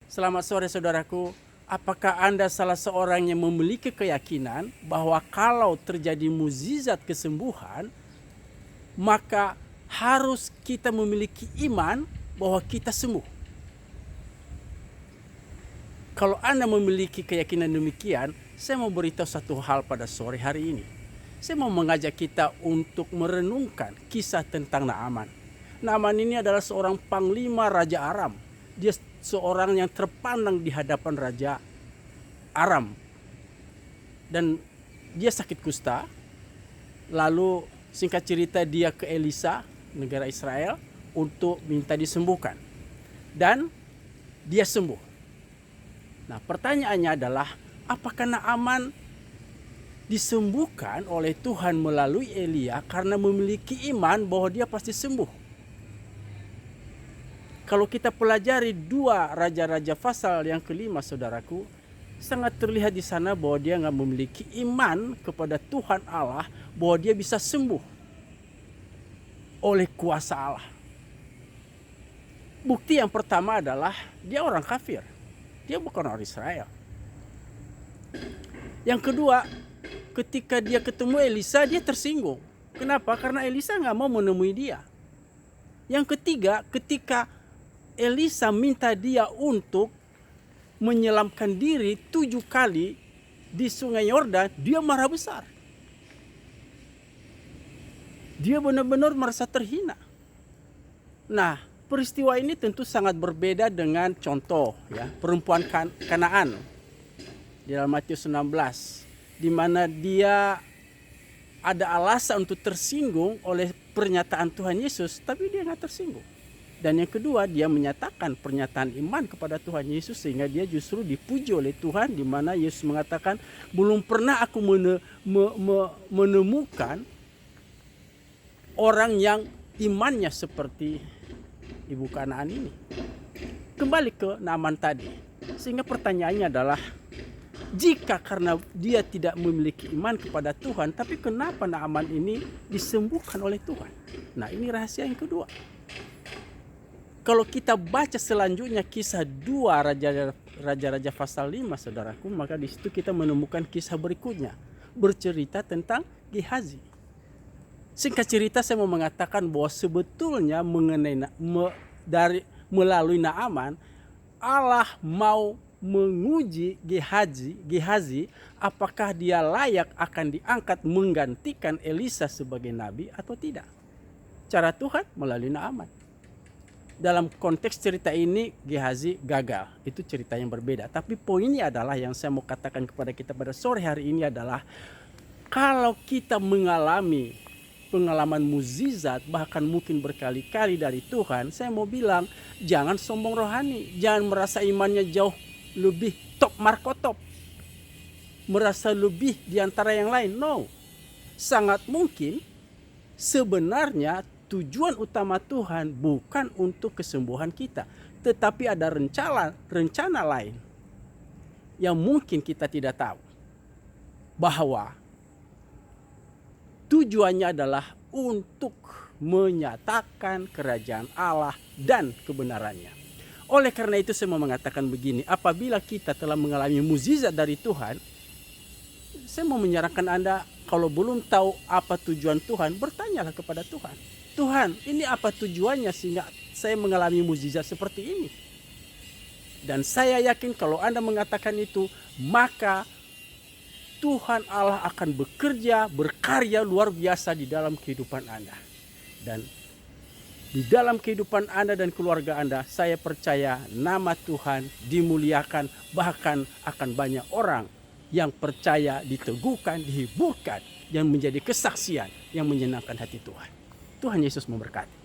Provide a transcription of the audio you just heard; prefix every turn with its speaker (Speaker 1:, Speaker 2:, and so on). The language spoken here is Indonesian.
Speaker 1: Selamat sore saudaraku. Apakah Anda salah seorang yang memiliki keyakinan bahwa kalau terjadi mukjizat kesembuhan, maka harus kita memiliki iman bahwa kita sembuh? Kalau Anda memiliki keyakinan demikian, saya mau beritahu satu hal pada sore hari ini. Saya mau mengajak kita untuk merenungkan kisah tentang Naaman. Naaman ini adalah seorang panglima Raja Aram. Dia seorang yang terpandang di hadapan Raja Aram. Dan dia sakit kusta. Lalu singkat cerita dia ke Elisa, negara Israel, untuk minta disembuhkan. Dan dia sembuh. Nah, pertanyaannya adalah, apakah Naaman disembuhkan oleh Tuhan melalui Elia karena memiliki iman bahwa dia pasti sembuh? Kalau kita pelajari 2 Raja-Raja pasal yang kelima, saudaraku, sangat terlihat di sana bahwa dia nggak memiliki iman kepada Tuhan Allah bahwa dia bisa sembuh oleh kuasa Allah. Bukti yang pertama adalah dia orang kafir, dia bukan orang Israel. Yang kedua, ketika dia ketemu Elisa, dia tersinggung. Kenapa? Karena Elisa nggak mau menemui dia. Yang ketiga, ketika Elisa minta dia untuk menyelamkan diri 7 kali di sungai Yordan, dia marah besar. Dia benar-benar merasa terhina. Nah, peristiwa ini tentu sangat berbeda dengan contoh ya, perempuan Kanaan di dalam Matius 16, di mana dia ada alasan untuk tersinggung oleh pernyataan Tuhan Yesus, tapi dia nggak tersinggung. Dan yang kedua, dia menyatakan pernyataan iman kepada Tuhan Yesus sehingga dia justru dipuji oleh Tuhan, di mana Yesus mengatakan, belum pernah aku menemukan orang yang imannya seperti ibu Kanaan ini. Kembali ke Naaman tadi. Sehingga pertanyaannya adalah, jika karena dia tidak memiliki iman kepada Tuhan, tapi kenapa Naaman ini disembuhkan oleh Tuhan? Nah, ini rahasia yang kedua. Kalau kita baca selanjutnya kisah 2 Raja-Raja pasal 5, saudaraku, maka di situ kita menemukan kisah berikutnya, bercerita tentang Gehazi. Singkat cerita, saya mau mengatakan bahwa sebetulnya melalui Naaman, Allah mau menguji Gehazi apakah dia layak akan diangkat menggantikan Elisa sebagai nabi atau tidak. Cara Tuhan melalui Naaman. Dalam konteks cerita ini Gehazi gagal, itu cerita yang berbeda. Tapi poinnya adalah yang saya mau katakan kepada kita pada sore hari ini adalah, kalau kita mengalami pengalaman mukjizat bahkan mungkin berkali-kali dari Tuhan, saya mau bilang jangan sombong rohani, jangan merasa imannya jauh lebih top markotop, merasa lebih di antara yang lain. No, sangat mungkin sebenarnya tujuan utama Tuhan bukan untuk kesembuhan kita, tetapi ada rencana lain yang mungkin kita tidak tahu, bahwa tujuannya adalah untuk menyatakan kerajaan Allah dan kebenarannya. Oleh karena itu saya mau mengatakan begini, apabila kita telah mengalami mukjizat dari Tuhan, saya mau menyarankan Anda, kalau belum tahu apa tujuan Tuhan, bertanyalah kepada Tuhan. Tuhan, ini apa tujuannya sehingga saya mengalami mukjizat seperti ini? Dan saya yakin kalau Anda mengatakan itu, maka Tuhan Allah akan bekerja, berkarya luar biasa di dalam kehidupan Anda. Dan di dalam kehidupan Anda dan keluarga Anda, saya percaya nama Tuhan dimuliakan, bahkan akan banyak orang yang percaya, diteguhkan, dihiburkan, yang menjadi kesaksian yang menyenangkan hati Tuhan. Tuhan Yesus memberkati.